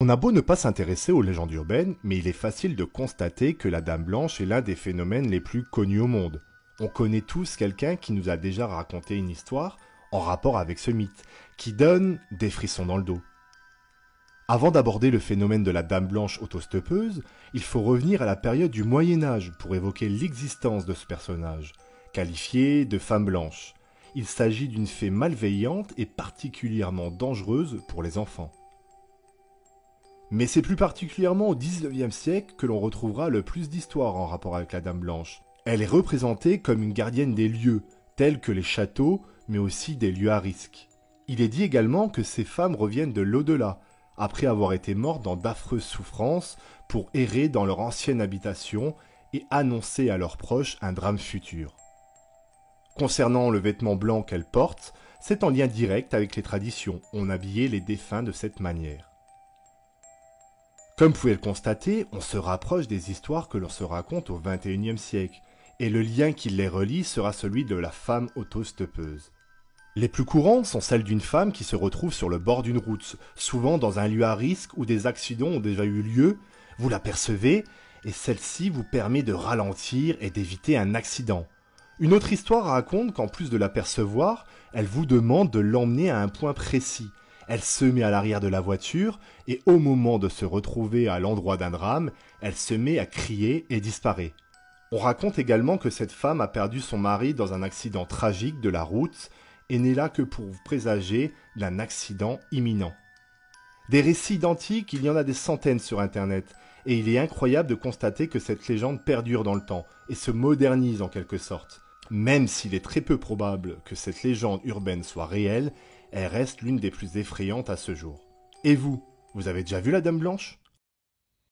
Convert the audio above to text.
On a beau ne pas s'intéresser aux légendes urbaines, mais il est facile de constater que la Dame Blanche est l'un des phénomènes les plus connus au monde. On connaît tous quelqu'un qui nous a déjà raconté une histoire en rapport avec ce mythe, qui donne des frissons dans le dos. Avant d'aborder le phénomène de la Dame Blanche autostoppeuse, il faut revenir à la période du Moyen Âge pour évoquer l'existence de ce personnage, qualifié de femme blanche. Il s'agit d'une fée malveillante et particulièrement dangereuse pour les enfants. Mais c'est plus particulièrement au XIXe siècle que l'on retrouvera le plus d'histoires en rapport avec la Dame Blanche. Elle est représentée comme une gardienne des lieux, tels que les châteaux, mais aussi des lieux à risque. Il est dit également que ces femmes reviennent de l'au-delà, après avoir été mortes dans d'affreuses souffrances, pour errer dans leur ancienne habitation et annoncer à leurs proches un drame futur. Concernant le vêtement blanc qu'elle porte, c'est en lien direct avec les traditions. On habillait les défunts de cette manière. Comme vous pouvez le constater, on se rapproche des histoires que l'on se raconte au XXIe siècle, et le lien qui les relie sera celui de la femme autostoppeuse. Les plus courantes sont celles d'une femme qui se retrouve sur le bord d'une route, souvent dans un lieu à risque où des accidents ont déjà eu lieu, vous l'apercevez, et celle-ci vous permet de ralentir et d'éviter un accident. Une autre histoire raconte qu'en plus de l'apercevoir, elle vous demande de l'emmener à un point précis. Elle se met à l'arrière de la voiture et au moment de se retrouver à l'endroit d'un drame, elle se met à crier et disparaît. On raconte également que cette femme a perdu son mari dans un accident tragique de la route et n'est là que pour vous présager d'un accident imminent. Des récits identiques, il y en a des centaines sur internet, et il est incroyable de constater que cette légende perdure dans le temps et se modernise en quelque sorte. Même s'il est très peu probable que cette légende urbaine soit réelle, elle reste l'une des plus effrayantes à ce jour. Et vous, vous avez déjà vu la Dame Blanche ?